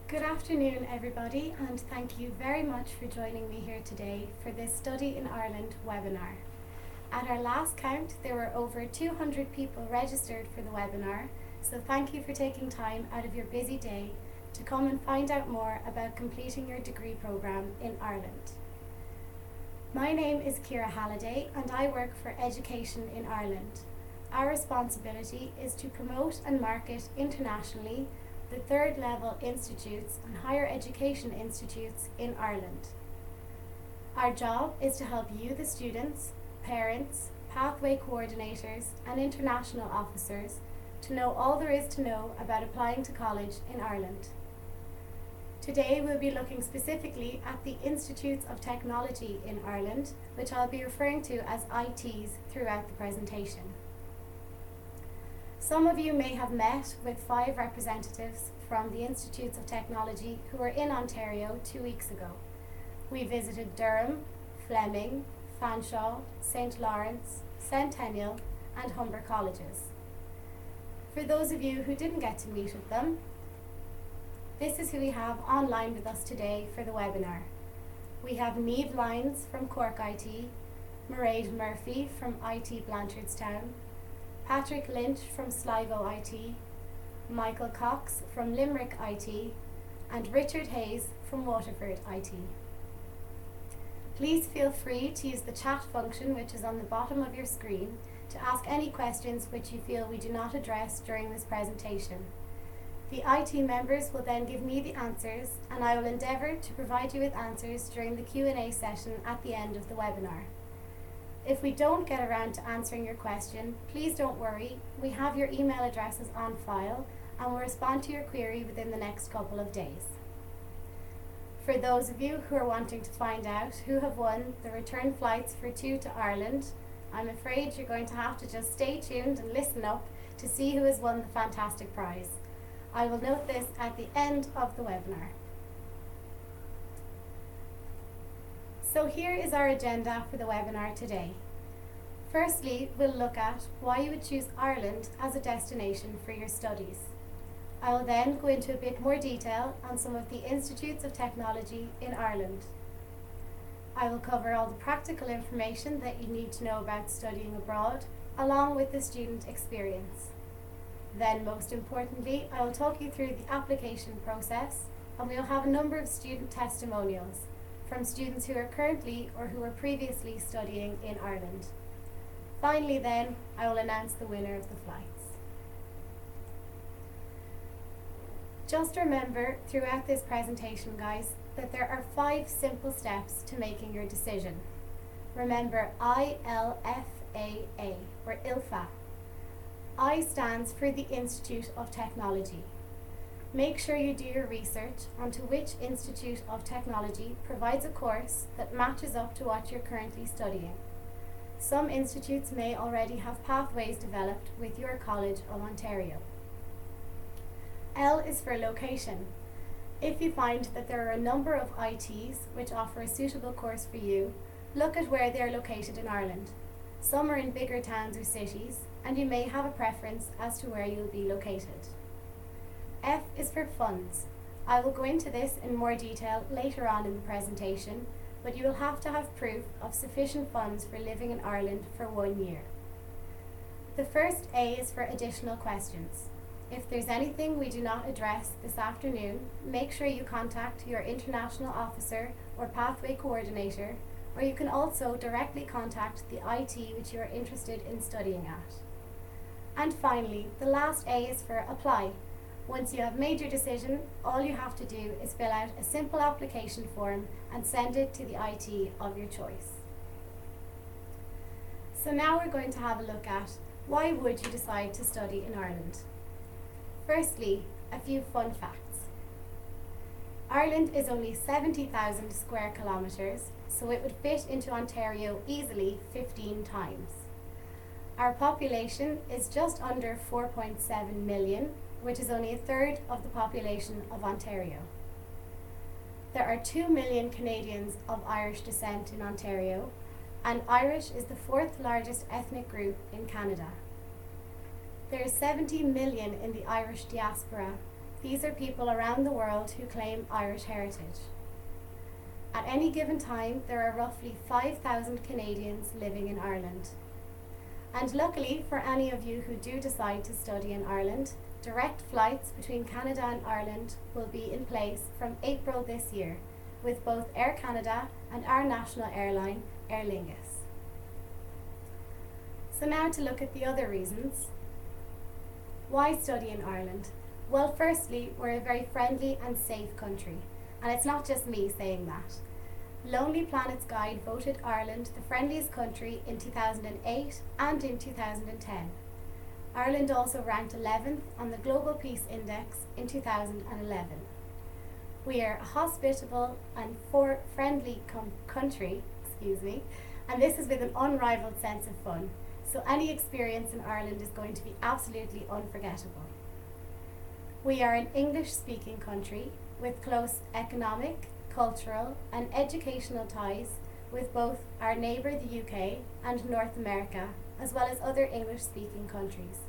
Good afternoon, everybody, and thank you very much for joining me here today for this Study in Ireland webinar. At our last count, there were over 200 people registered for the webinar, so thank you for taking time out of your busy day to come and find out more about completing your degree programme in Ireland. My name is Ciara Halliday and I work for Education in Ireland. Our responsibility is to promote and market internationally the third level institutes and higher education institutes in Ireland. Our job is to help you, the students, parents, pathway coordinators and international officers to know all there is to know about applying to college in Ireland. Today we'll be looking specifically at the Institutes of Technology in Ireland, which I'll be referring to as ITs throughout the presentation. Some of you may have met with 5 representatives from the Institutes of Technology who were in Ontario 2 weeks ago. We visited Durham, Fleming, Fanshawe, St. Lawrence, Centennial and Humber colleges. For those of you who didn't get to meet with them, this is who we have online with us today for the webinar. We have Niamh Lyons from Cork IT, Mairead Murphy from IT Blanchardstown, Patrick Lynch from Sligo IT, Michael Cox from Limerick IT, and Richard Hayes from Waterford IT. Please feel free to use the chat function which is on the bottom of your screen to ask any questions which you feel we do not address during this presentation. The IT members will then give me the answers and I will endeavour to provide you with answers during the Q&A session at the end of the webinar. If we don't get around to answering your question, please don't worry, we have your email addresses on file and will respond to your query within the next couple of days. For those of you who are wanting to find out who have won the return flights for 2 to Ireland, I'm afraid you're going to have to just stay tuned and listen up to see who has won the fantastic prize. I will note this at the end of the webinar. So here is our agenda for the webinar today. Firstly, we'll look at why you would choose Ireland as a destination for your studies. I will then go into a bit more detail on some of the Institutes of Technology in Ireland. I will cover all the practical information that you need to know about studying abroad, along with the student experience. Then, most importantly, I will talk you through the application process, and we will have a number of student testimonials from students who are currently or who were previously studying in Ireland. Finally then, I will announce the winner of the flights. Just remember throughout this presentation, guys, that there are 5 simple steps to making your decision. Remember ILFAA, or ILFA. I stands for the Institute of Technology. Make sure you do your research onto which Institute of Technology provides a course that matches up to what you're currently studying. Some institutes may already have pathways developed with your College of Ontario. L is for location. If you find that there are a number of ITs which offer a suitable course for you, look at where they are located in Ireland. Some are in bigger towns or cities, and you may have a preference as to where you'll be located. F is for funds. I will go into this in more detail later on in the presentation, but you will have to have proof of sufficient funds for living in Ireland for 1 year. The first A is for additional questions. If there's anything we do not address this afternoon, make sure you contact your international officer or pathway coordinator, or you can also directly contact the IT which you are interested in studying at. And finally, the last A is for apply. Once you have made your decision, all you have to do is fill out a simple application form and send it to the IT of your choice. So now we're going to have a look at why would you decide to study in Ireland. Firstly, a few fun facts. Ireland is only 70,000 square kilometres, so it would fit into Ontario easily 15 times. Our population is just under 4.7 million, which is only a third of the population of Ontario. There are 2 million Canadians of Irish descent in Ontario, and Irish is the 4th largest ethnic group in Canada. There is 70 million in the Irish diaspora, These are people around the world who claim Irish heritage. At any given time, there are roughly 5,000 Canadians living in Ireland. And luckily for any of you who do decide to study in Ireland, direct flights between Canada and Ireland will be in place from April this year, with both Air Canada and our national airline, Aer Lingus. So now to look at the other reasons. Why study in Ireland? Well, firstly, we're a very friendly and safe country, and it's not just me saying that. Lonely Planet's Guide voted Ireland the friendliest country in 2008 and in 2010. Ireland also ranked 11th on the Global Peace Index in 2011. We are a hospitable and friendly country, and this is with an unrivaled sense of fun. So any experience in Ireland is going to be absolutely unforgettable. We are an English-speaking country with close economic, cultural and educational ties with both our neighbour the UK and North America, as well as other English-speaking countries.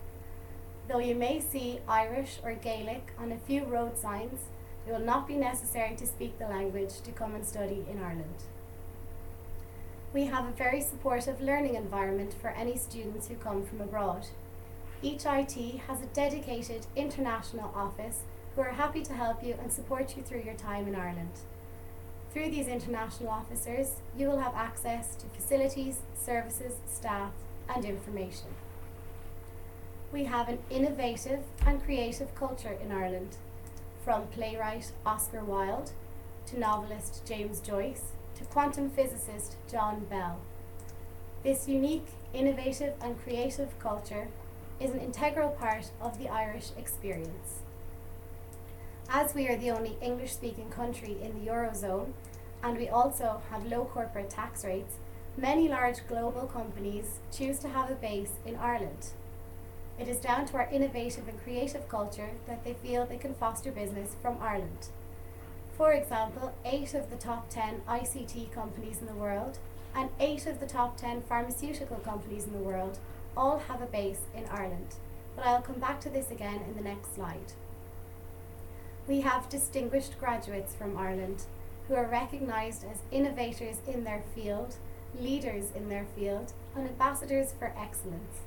Though you may see Irish or Gaelic on a few road signs, it will not be necessary to speak the language to come and study in Ireland. We have a very supportive learning environment for any students who come from abroad. Each IT has a dedicated international office who are happy to help you and support you through your time in Ireland. Through these international officers, you will have access to facilities, services, staff, and information. We have an innovative and creative culture in Ireland, from playwright Oscar Wilde to novelist James Joyce to quantum physicist John Bell. This unique, innovative and creative culture is an integral part of the Irish experience. As we are the only English-speaking country in the Eurozone, and we also have low corporate tax rates, many large global companies choose to have a base in Ireland. It is down to our innovative and creative culture that they feel they can foster business from Ireland. For example, 8 of the top 10 ICT companies in the world and 8 of the top 10 pharmaceutical companies in the world all have a base in Ireland. But I'll come back to this again in the next slide. We have distinguished graduates from Ireland who are recognised as innovators in their field, leaders in their field, and ambassadors for excellence.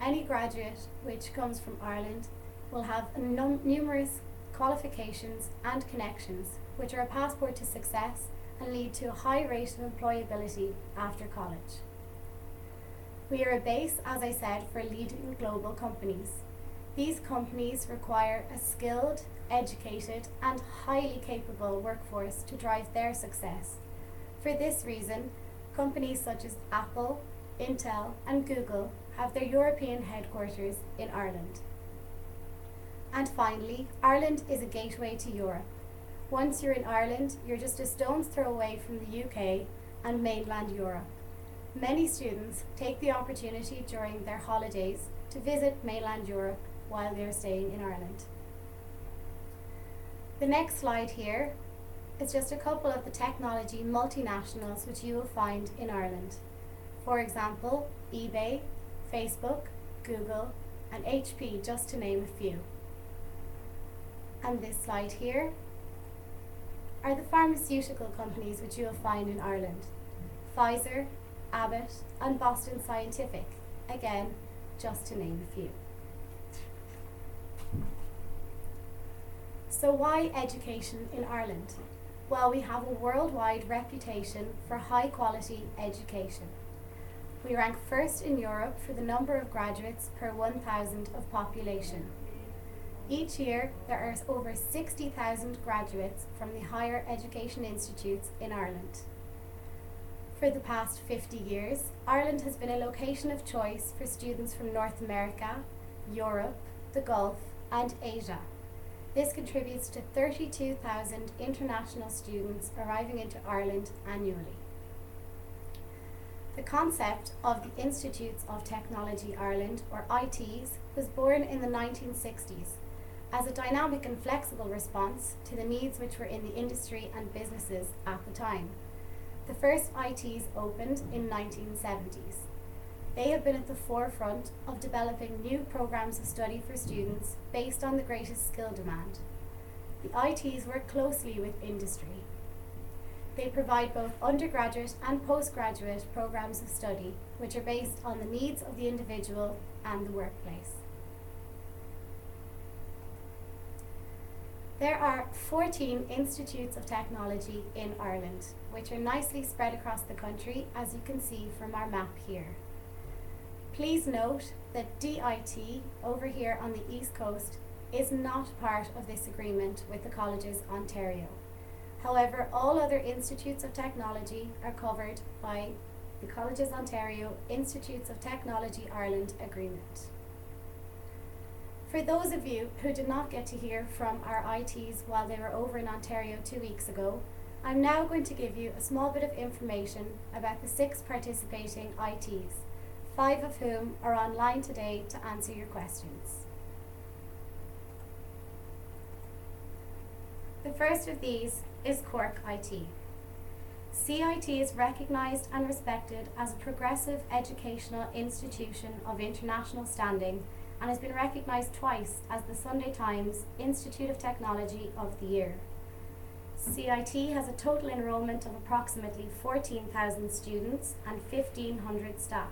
Any graduate which comes from Ireland will have numerous qualifications and connections which are a passport to success and lead to a high rate of employability after college. We are a base, as I said, for leading global companies. These companies require a skilled, educated and highly capable workforce to drive their success. For this reason, companies such as Apple, Intel and Google have their European headquarters in Ireland. And finally, Ireland is a gateway to Europe. Once you're in Ireland, you're just a stone's throw away from the UK and mainland Europe. Many students take the opportunity during their holidays to visit mainland Europe while they're staying in Ireland. The next slide here is just a couple of the technology multinationals which you will find in Ireland. For example, eBay, Facebook, Google, and HP, just to name a few. And this slide here are the pharmaceutical companies which you will find in Ireland. Pfizer, Abbott, and Boston Scientific, again, just to name a few. So why education in Ireland? Well, we have a worldwide reputation for high quality education. We rank first in Europe for the number of graduates per 1,000 of population. Each year, there are over 60,000 graduates from the higher education institutes in Ireland. For the past 50 years, Ireland has been a location of choice for students from North America, Europe, the Gulf, and Asia. This contributes to 32,000 international students arriving into Ireland annually. The concept of the Institutes of Technology Ireland, or ITs, was born in the 1960s as a dynamic and flexible response to the needs which were in the industry and businesses at the time. The first ITs opened in 1970s. They have been at the forefront of developing new programs of study for students based on the greatest skill demand. The ITs work closely with industry. They provide both undergraduate and postgraduate programs of study, which are based on the needs of the individual and the workplace. There are 14 institutes of technology in Ireland, which are nicely spread across the country, as you can see from our map here. Please note that DIT, over here on the East Coast, is not part of this agreement with the Colleges Ontario. However, all other institutes of technology are covered by the Colleges Ontario Institutes of Technology Ireland agreement. For those of you who did not get to hear from our ITs while they were over in Ontario 2 weeks ago, I'm now going to give you a small bit of information about the 6 participating ITs, 5 of whom are online today to answer your questions. The first of these is Cork IT. CIT is recognised and respected as a progressive educational institution of international standing and has been recognised twice as the Sunday Times Institute of Technology of the Year. CIT has a total enrolment of approximately 14,000 students and 1,500 staff.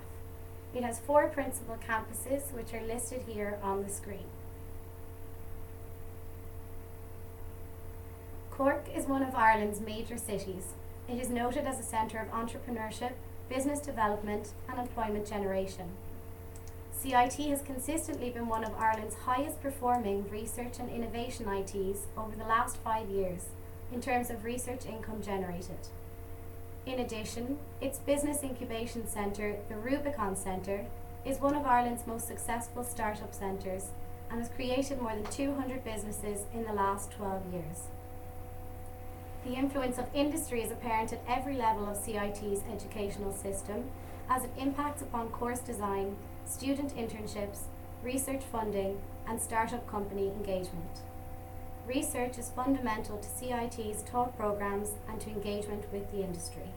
It has 4 principal campuses, which are listed here on the screen. Cork is one of Ireland's major cities. It is noted as a centre of entrepreneurship, business development and employment generation. CIT has consistently been one of Ireland's highest performing research and innovation ITs over the last 5 years in terms of research income generated. In addition, its business incubation centre, the Rubicon Centre, is one of Ireland's most successful startup centres and has created more than 200 businesses in the last 12 years. The influence of industry is apparent at every level of CIT's educational system as it impacts upon course design, student internships, research funding, and startup company engagement. Research is fundamental to CIT's taught programs and to engagement with the industry.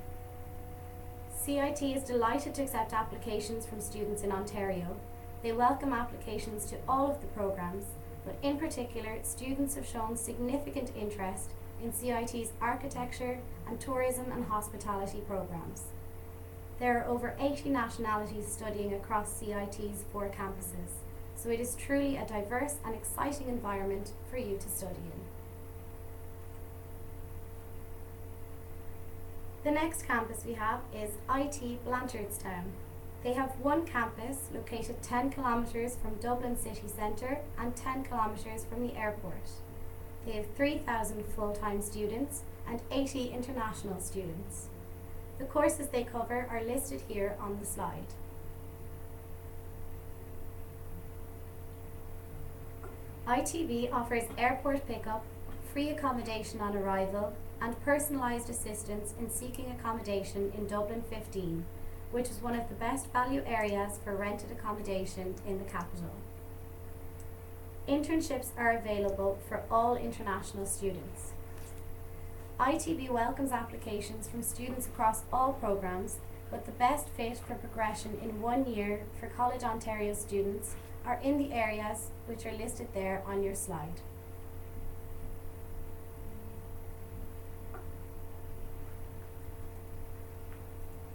CIT is delighted to accept applications from students in Ontario. They welcome applications to all of the programs, but in particular, students have shown significant interest in CIT's architecture and tourism and hospitality programs. There are over 80 nationalities studying across CIT's 4 campuses, so it is truly a diverse and exciting environment for you to study in. The next campus we have is IT Blanchardstown. They have one campus located 10 kilometres from Dublin city centre and 10 kilometres from the airport. They have 3,000 full-time students and 80 international students. The courses they cover are listed here on the slide. ITB offers airport pickup, free accommodation on arrival, and personalised assistance in seeking accommodation in Dublin 15, which is one of the best value areas for rented accommodation in the capital. Internships are available for all international students. ITB welcomes applications from students across all programs, but the best fit for progression in 1 year for College Ontario students are in the areas which are listed there on your slide.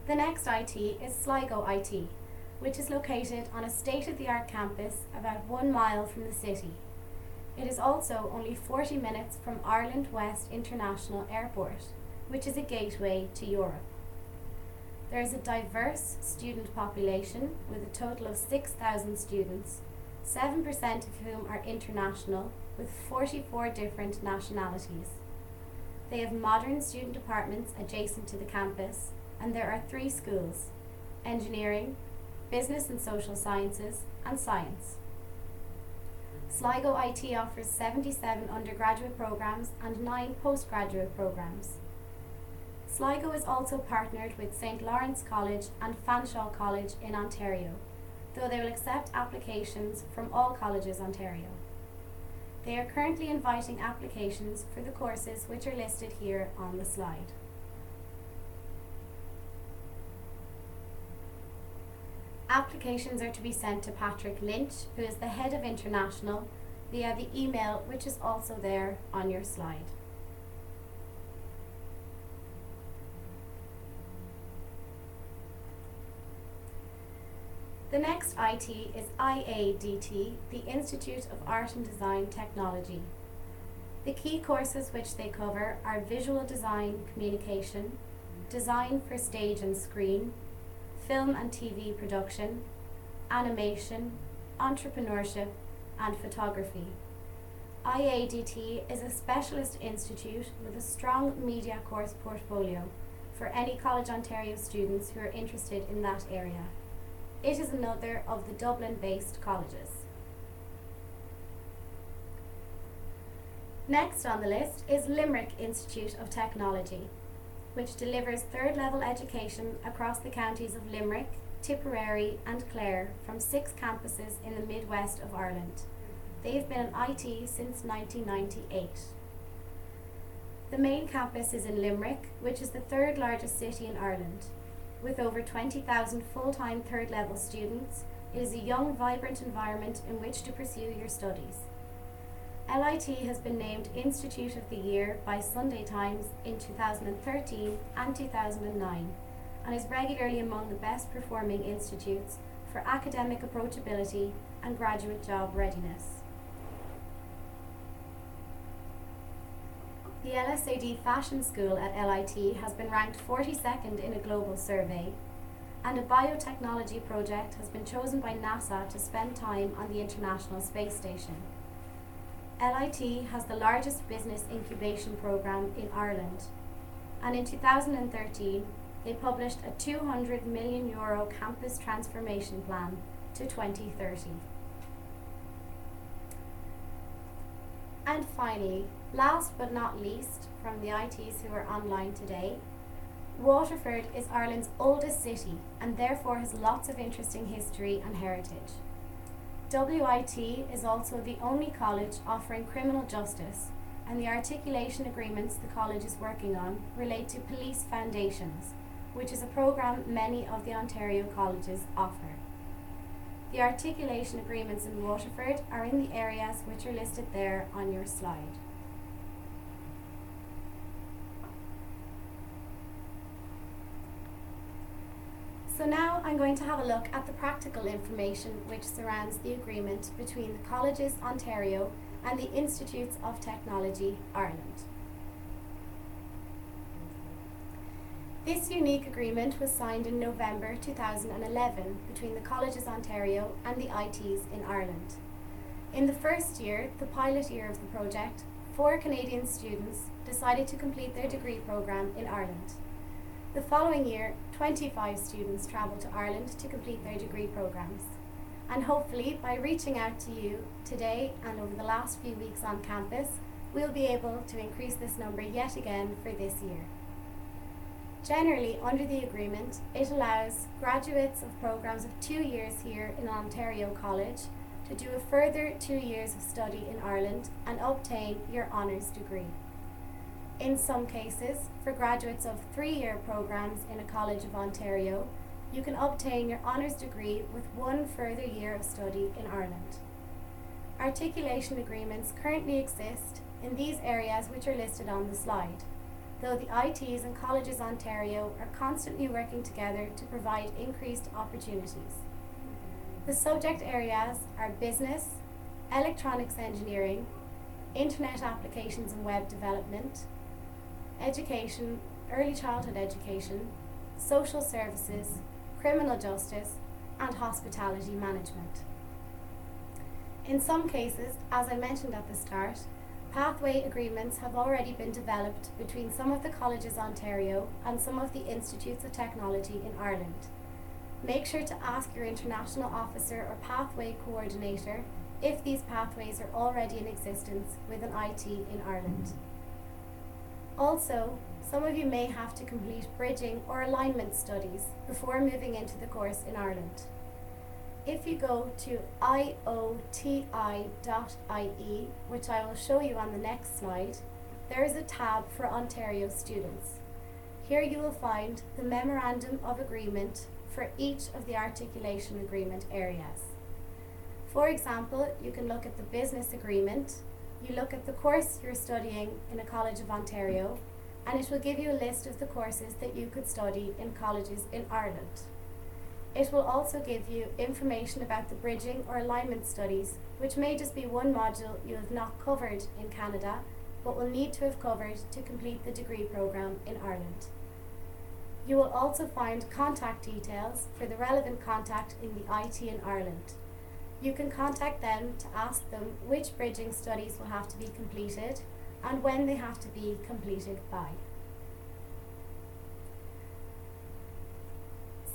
The next IT is Sligo IT, which is located on a state-of-the-art campus about 1 mile from the city. It is also only 40 minutes from Ireland West International Airport, which is a gateway to Europe. There is a diverse student population with a total of 6,000 students, 7% of whom are international, with 44 different nationalities. They have modern student apartments adjacent to the campus, and there are 3 schools: engineering, business and social sciences, and science. Sligo IT offers 77 undergraduate programs and 9 postgraduate programs. Sligo is also partnered with St. Lawrence College and Fanshawe College in Ontario, though they will accept applications from all colleges Ontario. They are currently inviting applications for the courses which are listed here on the slide. Applications are to be sent to Patrick Lynch, who is the head of international, via the email which is also there on your slide. The next IT is IADT, the Institute of Art and Design Technology. The key courses which they cover are visual design communication, design for stage and screen, film and TV production, animation, entrepreneurship, and photography. IADT is a specialist institute with a strong media course portfolio for any College Ontario students who are interested in that area. It is another of the Dublin-based colleges. Next on the list is Limerick Institute of Technology, which delivers third-level education across the counties of Limerick, Tipperary and Clare from 6 campuses in the Midwest of Ireland. They've been in IT since 1998. The main campus is in Limerick, which is the 3rd largest city in Ireland. With over 20,000 full-time third-level students, it is a young, vibrant environment in which to pursue your studies. LIT has been named Institute of the Year by Sunday Times in 2013 and 2009, and is regularly among the best performing institutes for academic approachability and graduate job readiness. The LSAD Fashion School at LIT has been ranked 42nd in a global survey, and a biotechnology project has been chosen by NASA to spend time on the International Space Station. LIT has the largest business incubation programme in Ireland, and in 2013 they published a €200 million campus transformation plan to 2030. And finally, last but not least, from the ITs who are online today, Waterford is Ireland's oldest city and therefore has lots of interesting history and heritage. WIT is also the only college offering criminal justice, and the articulation agreements the college is working on relate to police foundations, which is a programme many of the Ontario colleges offer. The articulation agreements in Waterford are in the areas which are listed there on your slide. So now I'm going to have a look at the practical information which surrounds the agreement between the Colleges Ontario and the Institutes of Technology Ireland. This unique agreement was signed in November 2011 between the Colleges Ontario and the ITs in Ireland. In the first year, the pilot year of the project, 4 Canadian students decided to complete their degree programme in Ireland. The following year, 25 students travelled to Ireland to complete their degree programmes. And hopefully, by reaching out to you today and over the last few weeks on campus, we'll be able to increase this number yet again for this year. Generally, under the agreement, it allows graduates of programmes of 2 years here in Ontario College to do a further 2 years of study in Ireland and obtain your honours degree. In some cases, for graduates of 3-year programmes in a College of Ontario, you can obtain your honours degree with 1 further year of study in Ireland. Articulation agreements currently exist in these areas which are listed on the slide, though the ITs and Colleges Ontario are constantly working together to provide increased opportunities. The subject areas are business, electronics engineering, internet applications and web development, education, early childhood education, social services, criminal justice, and hospitality management. In some cases, as I mentioned at the start, pathway agreements have already been developed between some of the Colleges Ontario and some of the Institutes of Technology in Ireland. Make sure to ask your international officer or pathway coordinator if these pathways are already in existence with an IT in Ireland. Also, some of you may have to complete bridging or alignment studies before moving into the course in Ireland. If you go to IoTI IE, which I will show you on the next slide, there is a tab for Ontario students. Here you will find the Memorandum of Agreement for for each of the articulation agreement areas. For example, you can look at the business agreement, you look at the course you're studying in a College of Ontario, and it will give you a list of the courses that you could study in colleges in Ireland. It will also give you information about the bridging or alignment studies, which may just be one module you have not covered in Canada, but will need to have covered to complete the degree programme in Ireland. You will also find contact details for the relevant contact in the IT in Ireland. You can contact them to ask them which bridging studies will have to be completed and when they have to be completed by.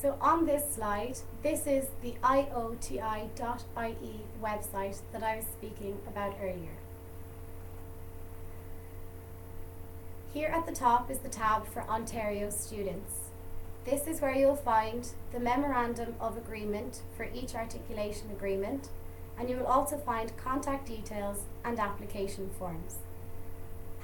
So on this slide, this is the IoTI IE website that I was speaking about earlier. Here at the top is the tab for Ontario students. This is where you'll find the Memorandum of Agreement for each articulation agreement, and you will also find contact details and application forms.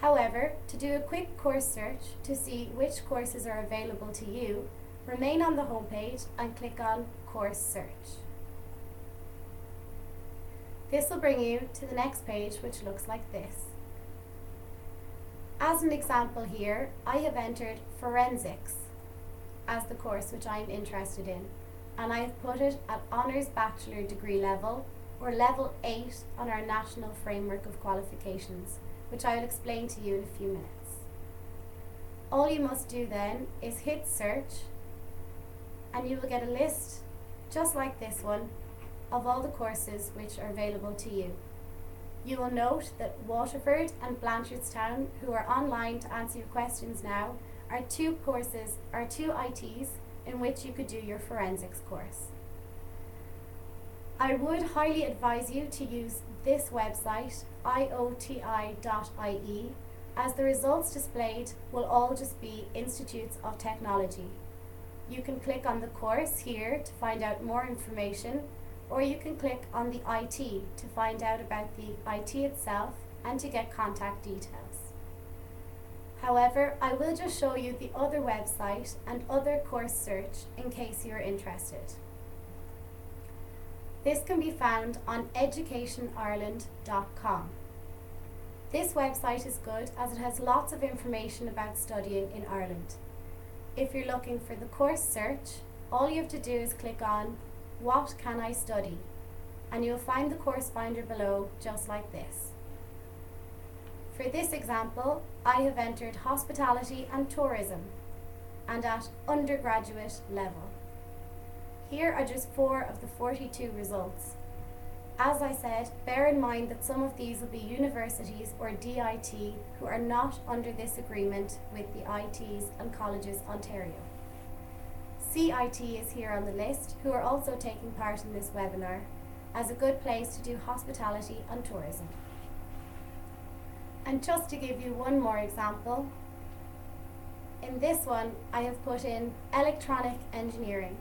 However, to do a quick course search to see which courses are available to you, remain on the homepage and click on Course Search. This will bring you to the next page, which looks like this. As an example here, I have entered Forensics as the course which I am interested in, and I have put it at Honours Bachelor degree level, or level 8 on our National Framework of Qualifications, which I will explain to you in a few minutes. All you must do then is hit search, and you will get a list, just like this one, of all the courses which are available to you. You will note that Waterford and Blanchardstown, who are online to answer your questions now, are two ITs in which you could do your forensics course. I would highly advise you to use this website, IoTI.ie, as the results displayed will all just be institutes of technology. You can click on the course here to find out more information, or you can click on the IT to find out about the IT itself and to get contact details. However, I will just show you the other website and other course search in case you are interested. This can be found on educationireland.com. This website is good as it has lots of information about studying in Ireland. If you're looking for the course search, all you have to do is click on What Can I Study? And you'll find the course finder below just like this. For this example, I have entered Hospitality and Tourism and at undergraduate level. Here are just 4 of the 42 results. As I said, bear in mind that some of these will be universities or DIT who are not under this agreement with the ITs and Colleges Ontario. CIT is here on the list, who are also taking part in this webinar, as a good place to do hospitality and tourism. And just to give you one more example, in this one I have put in electronic engineering.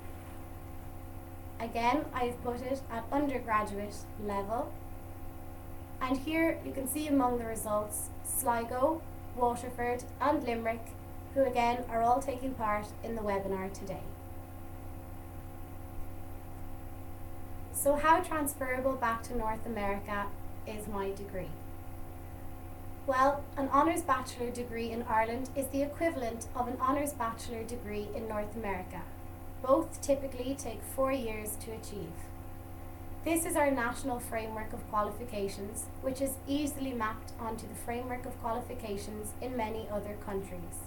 Again, I have put it at undergraduate level. And here you can see among the results Sligo, Waterford and Limerick, who again are all taking part in the webinar today. So how transferable back to North America is my degree? Well, an Honours Bachelor degree in Ireland is the equivalent of an Honours Bachelor degree in North America. Both typically take 4 years to achieve. This is our National Framework of Qualifications, which is easily mapped onto the Framework of Qualifications in many other countries.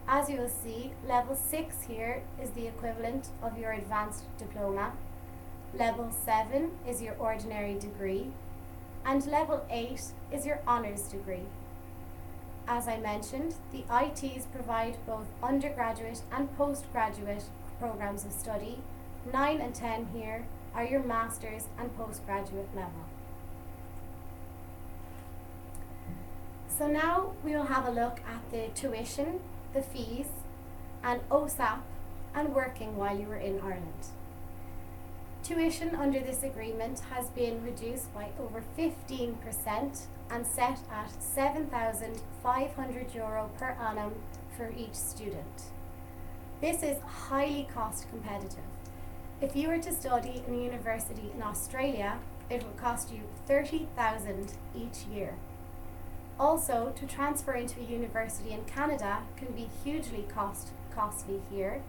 As you will see, level 6 here is the equivalent of your advanced diploma, level 7 is your ordinary degree, and level 8 is your honours degree. As I mentioned, the ITs provide both undergraduate and postgraduate programs of study. 9 and 10 here are your master's and postgraduate level. So now we will have a look at the tuition, the fees, and OSAP and working while you were in Ireland. Tuition under this agreement has been reduced by over 15% and set at €7,500 per annum for each student. This is highly cost competitive. If you were to study in a university in Australia, it would cost you $30,000 each year. Also, to transfer into a university in Canada can be hugely costly here.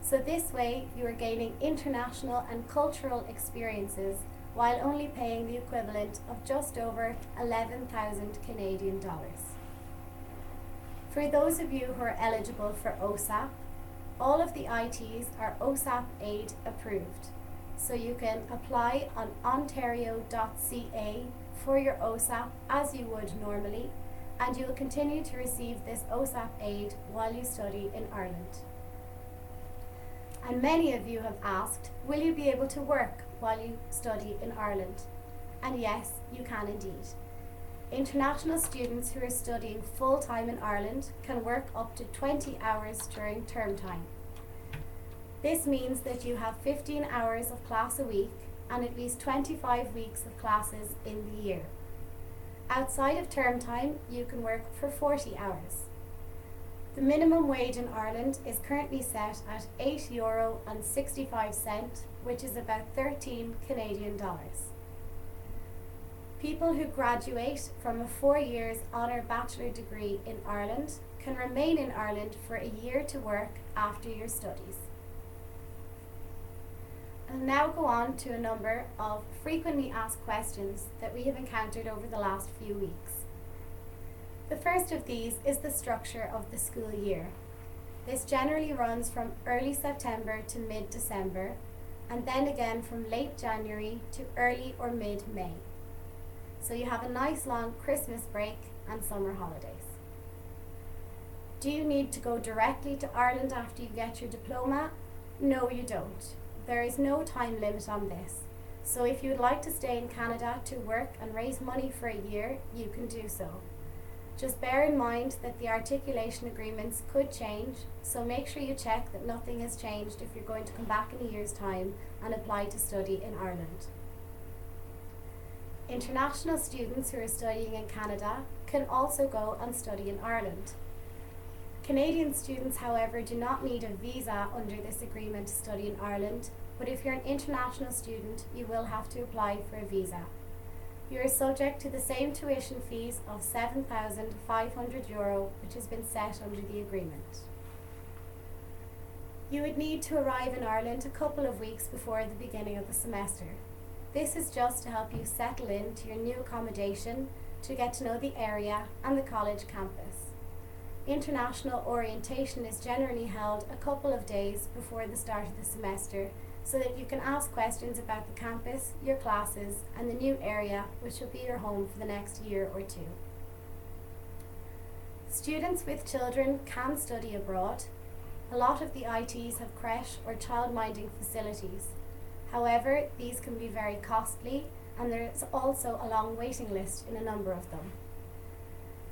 So this way you are gaining international and cultural experiences while only paying the equivalent of just over 11,000 Canadian dollars. For those of you who are eligible for OSAP, all of the ITs are OSAP aid approved. So you can apply on ontario.ca for your OSAP as you would normally, and you will continue to receive this OSAP aid while you study in Ireland. And many of you have asked, will you be able to work while you study in Ireland? And yes, you can indeed. International students who are studying full-time in Ireland can work up to 20 hours during term time. This means that you have 15 hours of class a week and at least 25 weeks of classes in the year. Outside of term time, you can work for 40 hours. The minimum wage in Ireland is currently set at €8.65, which is about 13 Canadian dollars. People who graduate from a 4 years honour bachelor degree in Ireland can remain in Ireland for a year to work after your studies. I'll now go on to a number of frequently asked questions that we have encountered over the last few weeks. The first of these is the structure of the school year. This generally runs from early September to mid-December, and then again from late January to early or mid-May. So you have a nice long Christmas break and summer holidays. Do you need to go directly to Ireland after you get your diploma? No, you don't. There is no time limit on this. So if you would like to stay in Canada to work and raise money for a year, you can do so. Just bear in mind that the articulation agreements could change, so make sure you check that nothing has changed if you're going to come back in a year's time and apply to study in Ireland. International students who are studying in Canada can also go and study in Ireland. Canadian students, however, do not need a visa under this agreement to study in Ireland, but if you're an international student, you will have to apply for a visa. You are subject to the same tuition fees of €7,500, which has been set under the agreement. You would need to arrive in Ireland a couple of weeks before the beginning of the semester. This is just to help you settle into your new accommodation, to get to know the area and the college campus. International orientation is generally held a couple of days before the start of the semester, so that you can ask questions about the campus, your classes, and the new area, which will be your home for the next year or two. Students with children can study abroad. A lot of the ITs have creche or child-minding facilities. However, these can be very costly, and there is also a long waiting list in a number of them.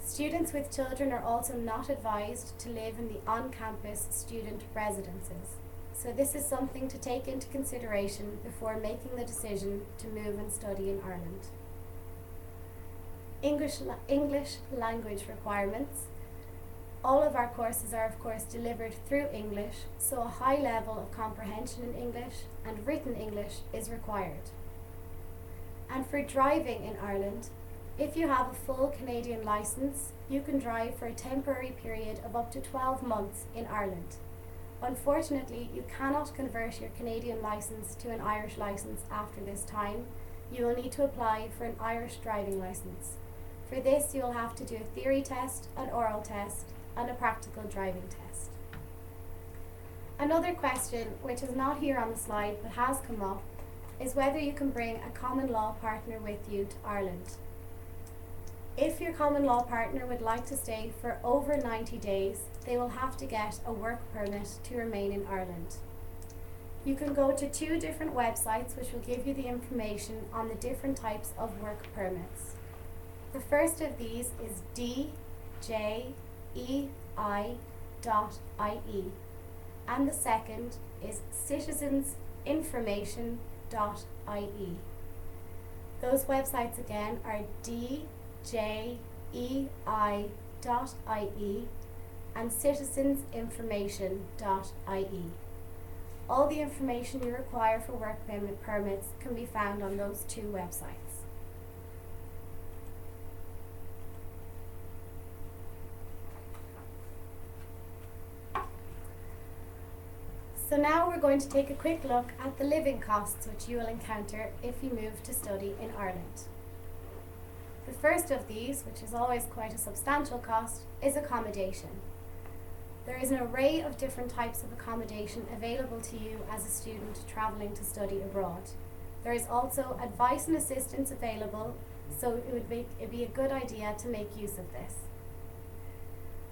Students with children are also not advised to live in the on-campus student residences. So this is something to take into consideration before making the decision to move and study in Ireland. English language requirements. All of our courses are of course delivered through English, so a high level of comprehension in English and written English is required. And for driving in Ireland, if you have a full Canadian licence, you can drive for a temporary period of up to 12 months in Ireland. Unfortunately, you cannot convert your Canadian licence to an Irish licence after this time. You will need to apply for an Irish driving licence. For this, you will have to do a theory test, an oral test, and a practical driving test. Another question, which is not here on the slide but has come up, is whether you can bring a common law partner with you to Ireland. If your common law partner would like to stay for over 90 days, they will have to get a work permit to remain in Ireland. You can go to 2 different websites which will give you the information on the different types of work permits. The first of these is djei.ie and the second is citizensinformation.ie. Those websites again are djei.ie and citizensinformation.ie. All the information you require for work permits can be found on those two websites. So now we're going to take a quick look at the living costs which you will encounter if you move to study in Ireland. The first of these, which is always quite a substantial cost, is accommodation. There is an array of different types of accommodation available to you as a student travelling to study abroad. There is also advice and assistance available, so it'd be a good idea to make use of this.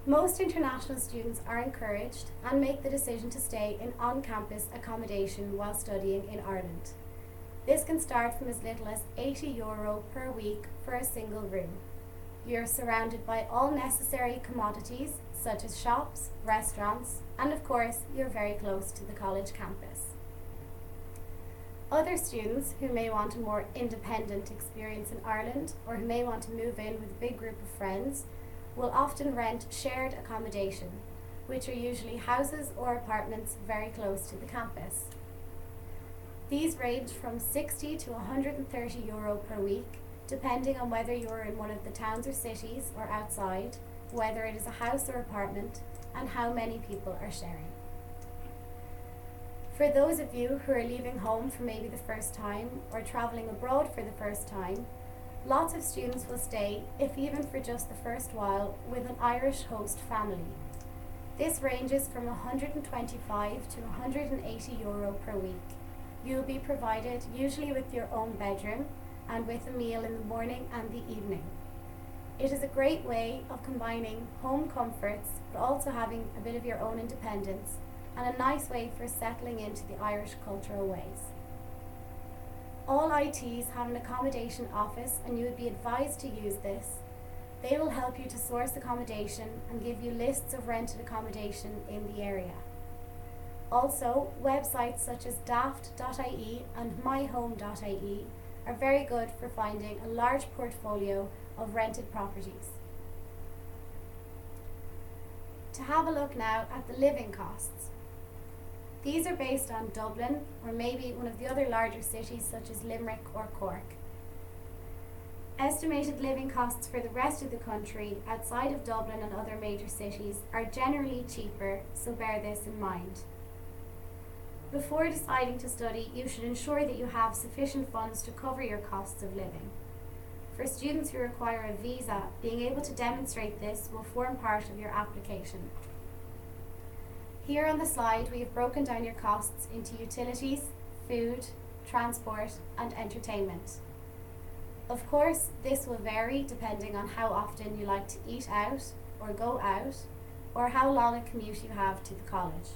Most international students are encouraged and make the decision to stay in on-campus accommodation while studying in Ireland. This can start from as little as €80 per week for a single room. You're surrounded by all necessary commodities such as shops, restaurants, and of course you're very close to the college campus. Other students who may want a more independent experience in Ireland or who may want to move in with a big group of friends will often rent shared accommodation, which are usually houses or apartments very close to the campus. These range from €60 to €130 per week, depending on whether you're in one of the towns or cities or outside, whether it is a house or apartment, and how many people are sharing. For those of you who are leaving home for maybe the first time or travelling abroad for the first time, lots of students will stay, if even for just the first while, with an Irish host family. This ranges from €125 to €180 per week. You will be provided usually with your own bedroom and with a meal in the morning and the evening. It is a great way of combining home comforts but also having a bit of your own independence, and a nice way for settling into the Irish cultural ways. All ITs have an accommodation office and you would be advised to use this. They will help you to source accommodation and give you lists of rented accommodation in the area. Also, websites such as daft.ie and myhome.ie are very good for finding a large portfolio of rented properties. To have a look now at the living costs. These are based on Dublin or maybe one of the other larger cities such as Limerick or Cork. Estimated living costs for the rest of the country outside of Dublin and other major cities are generally cheaper, so bear this in mind. Before deciding to study, you should ensure that you have sufficient funds to cover your costs of living. For students who require a visa, being able to demonstrate this will form part of your application. Here on the slide, we have broken down your costs into utilities, food, transport, and entertainment. Of course, this will vary depending on how often you like to eat out or go out, or how long a commute you have to the college.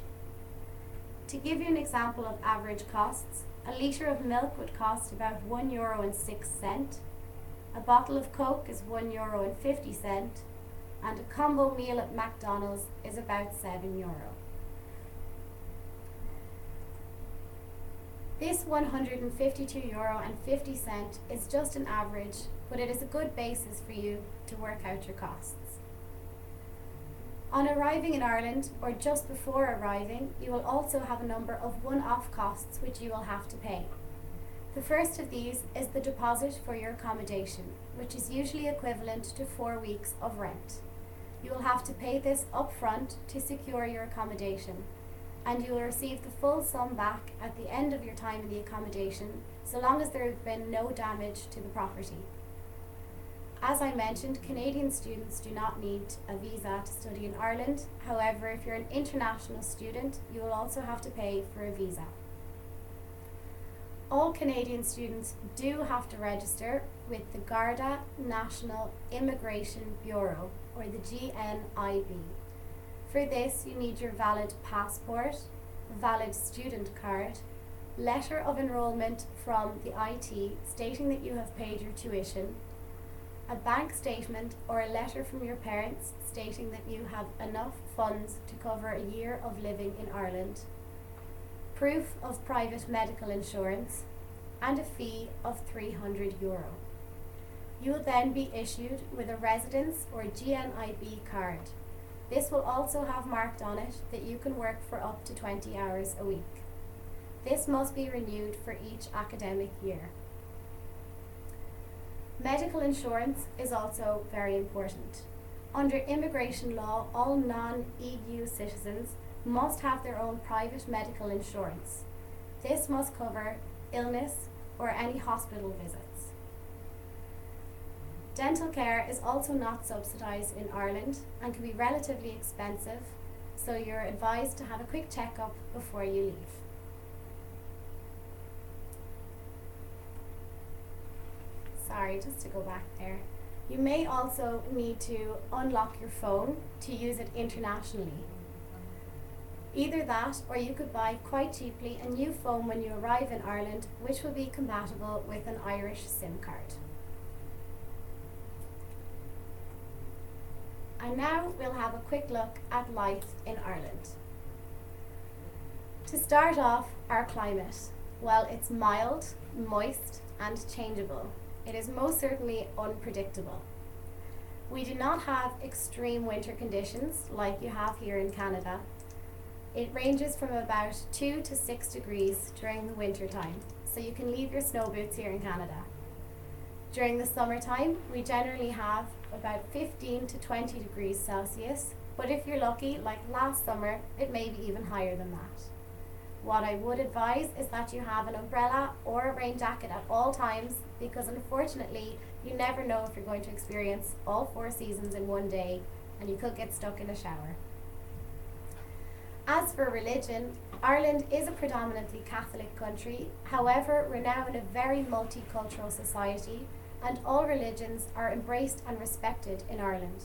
To give you an example of average costs, a litre of milk would cost about €1.06, a bottle of Coke is €1.50, and a combo meal at McDonald's is about €7. This €152.50 is just an average, but it is a good basis for you to work out your costs. On arriving in Ireland, or just before arriving, you will also have a number of one-off costs which you will have to pay. The first of these is the deposit for your accommodation, which is usually equivalent to 4 weeks of rent. You will have to pay this up front to secure your accommodation, and you will receive the full sum back at the end of your time in the accommodation, so long as there has been no damage to the property. As I mentioned, Canadian students do not need a visa to study in Ireland. However, if you're an international student, you will also have to pay for a visa. All Canadian students do have to register with the Garda National Immigration Bureau, or the GNIB. For this, you need your valid passport, valid student card, letter of enrolment from the IT stating that you have paid your tuition, a bank statement or a letter from your parents stating that you have enough funds to cover a year of living in Ireland, proof of private medical insurance, and a fee of €300. You will then be issued with a residence or GNIB card. This will also have marked on it that you can work for up to 20 hours a week. This must be renewed for each academic year. Medical insurance is also very important. Under immigration law, all non-EU citizens must have their own private medical insurance. This must cover illness or any hospital visits. Dental care is also not subsidised in Ireland and can be relatively expensive, so you're advised to have a quick checkup before you leave. Sorry, just to go back there. You may also need to unlock your phone to use it internationally. Either that, or you could buy quite cheaply a new phone when you arrive in Ireland, which will be compatible with an Irish SIM card. And now we'll have a quick look at life in Ireland. To start off, our climate. Well, it's mild, moist, and changeable. It is most certainly unpredictable. We do not have extreme winter conditions like you have here in Canada. It ranges from about 2 to 6 degrees during the winter time, so you can leave your snow boots here in Canada. During the summertime, we generally have about 15 to 20 degrees Celsius, but if you're lucky, like last summer, it may be even higher than that. What I would advise is that you have an umbrella or a rain jacket at all times, because unfortunately, you never know if you're going to experience all 4 seasons in one day, and you could get stuck in a shower. As for religion, Ireland is a predominantly Catholic country. However, we're now in a very multicultural society, and all religions are embraced and respected in Ireland.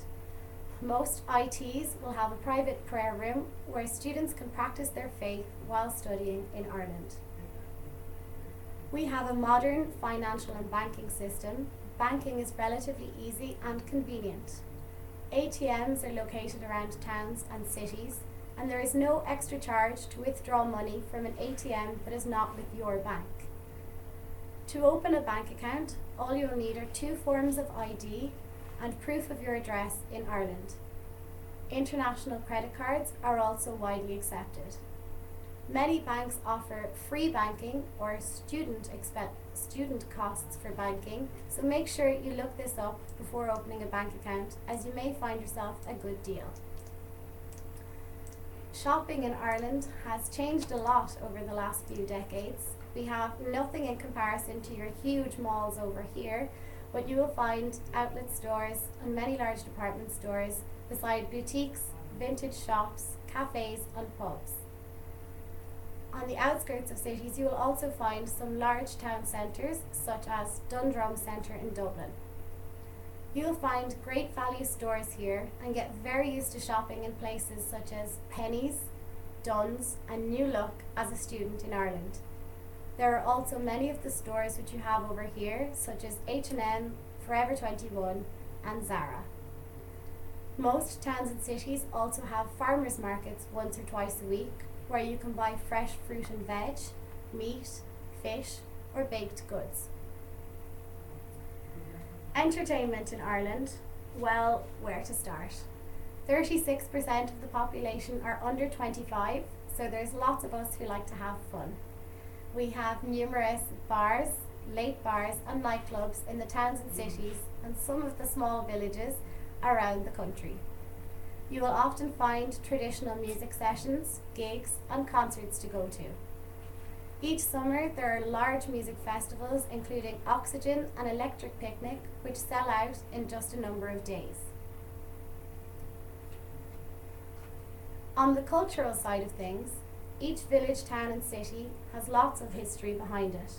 Most ITs will have a private prayer room where students can practice their faith while studying in Ireland. We have a modern financial and banking system. Banking is relatively easy and convenient. ATMs are located around towns and cities, and there is no extra charge to withdraw money from an ATM that is not with your bank. To open a bank account, all you'll need are 2 forms of ID and proof of your address in Ireland. International credit cards are also widely accepted. Many banks offer free banking or student costs for banking, so make sure you look this up before opening a bank account, as you may find yourself a good deal. Shopping in Ireland has changed a lot over the last few decades. We have nothing in comparison to your huge malls over here, but you will find outlet stores and many large department stores beside boutiques, vintage shops, cafes and pubs. On the outskirts of cities, you will also find some large town centres, such as Dundrum Centre in Dublin. You will find great value stores here and get very used to shopping in places such as Penneys, Dunn's and New Look as a student in Ireland. There are also many of the stores which you have over here, such as H&M, Forever 21 and Zara. Most towns and cities also have farmers markets once or twice a week, where you can buy fresh fruit and veg, meat, fish or baked goods. Entertainment in Ireland, well, where to start? 36% of the population are under 25, so there's lots of us who like to have fun. We have numerous bars, late bars and nightclubs in the towns and cities and some of the small villages around the country. You will often find traditional music sessions, gigs and concerts to go to. Each summer there are large music festivals including Oxygen and Electric Picnic, which sell out in just a number of days. On the cultural side of things, each village, town and city has lots of history behind it.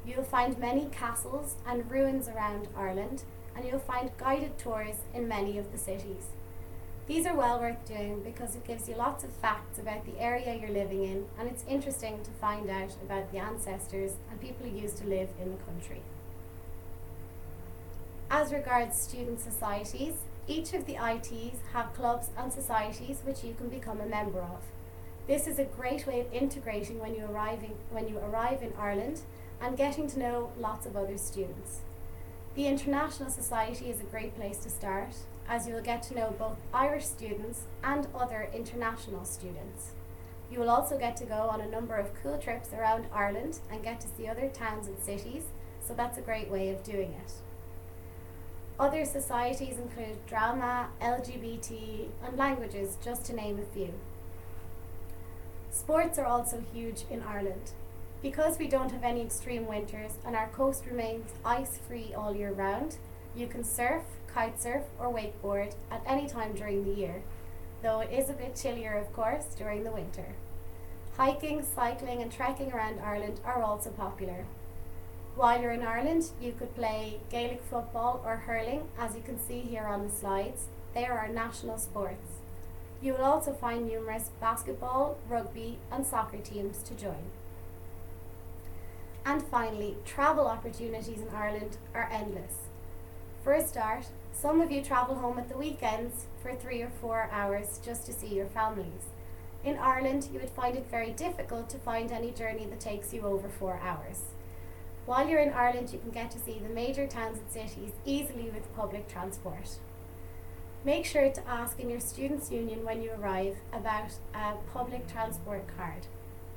You'll find many castles and ruins around Ireland, and you'll find guided tours in many of the cities. These are well worth doing because it gives you lots of facts about the area you're living in, and it's interesting to find out about the ancestors and people who used to live in the country. As regards student societies, each of the ITs have clubs and societies which you can become a member of. This is a great way of integrating when you arrive in Ireland and getting to know lots of other students. The International Society is a great place to start, as you will get to know both Irish students and other international students. You will also get to go on a number of cool trips around Ireland and get to see other towns and cities, so that's a great way of doing it. Other societies include drama, LGBT, and languages, just to name a few. Sports are also huge in Ireland. Because we don't have any extreme winters and our coast remains ice-free all year round, you can surf, kitesurf or wakeboard at any time during the year, though it is a bit chillier of course during the winter. Hiking, cycling and trekking around Ireland are also popular. While you're in Ireland, you could play Gaelic football or hurling, as you can see here on the slides. They are our national sports. You will also find numerous basketball, rugby and soccer teams to join. And finally, travel opportunities in Ireland are endless. For a start, some of you travel home at the weekends for 3 or 4 hours just to see your families. In Ireland, you would find it very difficult to find any journey that takes you over 4 hours. While you're in Ireland, you can get to see the major towns and cities easily with public transport. Make sure to ask in your Students' Union when you arrive about a public transport card.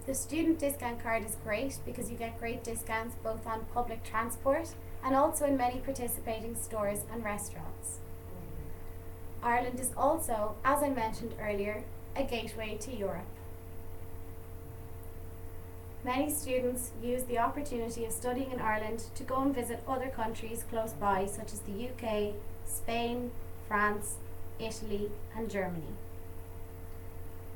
The student discount card is great because you get great discounts both on public transport and also in many participating stores and restaurants. Ireland is also, as I mentioned earlier, a gateway to Europe. Many students use the opportunity of studying in Ireland to go and visit other countries close by, such as the UK, Spain, France, Italy and Germany.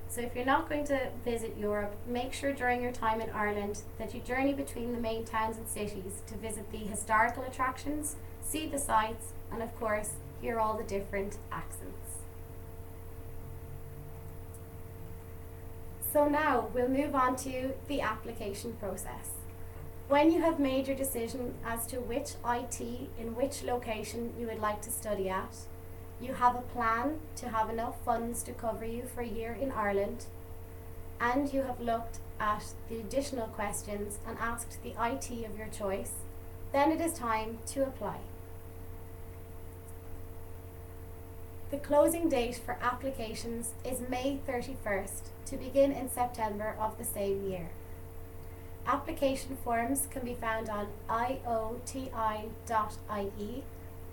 So if you're not going to visit Europe, make sure during your time in Ireland that you journey between the main towns and cities to visit the historical attractions, see the sights, and of course, hear all the different accents. So now we'll move on to the application process. When you have made your decision as to which IT in which location you would like to study at, you have a plan to have enough funds to cover you for a year in Ireland, and you have looked at the additional questions and asked the IT of your choice, then it is time to apply. The closing date for applications is May 31st to begin in September of the same year. Application forms can be found on IoTI IE,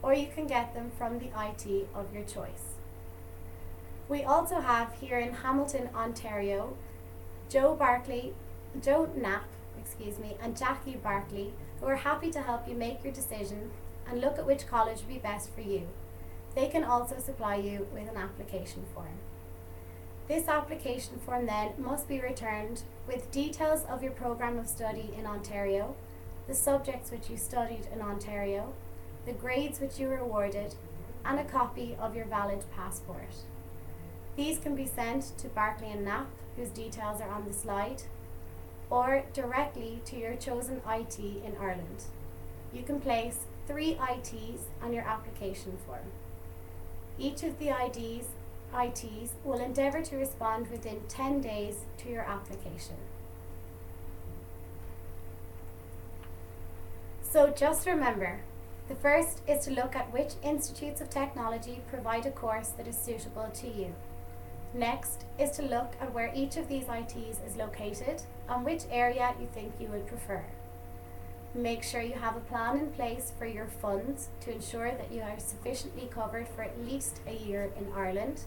or you can get them from the IT of your choice. We also have here in Hamilton, Ontario, Joe Knapp, and Jackie Barkley, who are happy to help you make your decision and look at which college would be best for you. They can also supply you with an application form. This application form then must be returned with details of your program of study in Ontario, the subjects which you studied in Ontario, the grades which you were awarded, and a copy of your valid passport. These can be sent to Barkley and Knapp, whose details are on the slide, or directly to your chosen IT in Ireland. You can place 3 ITs on your application form. Each of the ITs will endeavour to respond within 10 days to your application. So just remember, the first is to look at which institutes of technology provide a course that is suitable to you. Next is to look at where each of these ITs is located and which area you think you would prefer. Make sure you have a plan in place for your funds to ensure that you are sufficiently covered for at least a year in Ireland.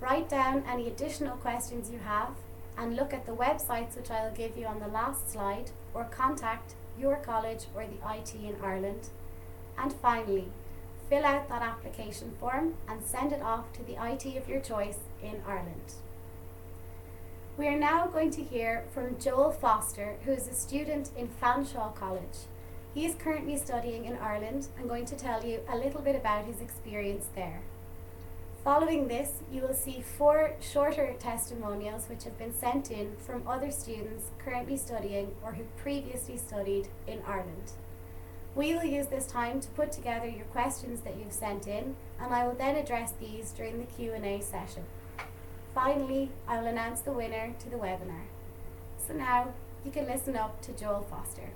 Write down any additional questions you have and look at the websites which I will give you on the last slide, or contact your college or the IT in Ireland. And finally, fill out that application form and send it off to the IT of your choice in Ireland. We are now going to hear from Joel Foster, who is a student in Fanshawe College. He is currently studying in Ireland and going to tell you a little bit about his experience there. Following this, you will see 4 shorter testimonials which have been sent in from other students currently studying or who previously studied in Ireland. We will use this time to put together your questions that you've sent in, and I will then address these during the Q&A session. Finally, I will announce the winner to the webinar. So now, you can listen up to Joel Foster.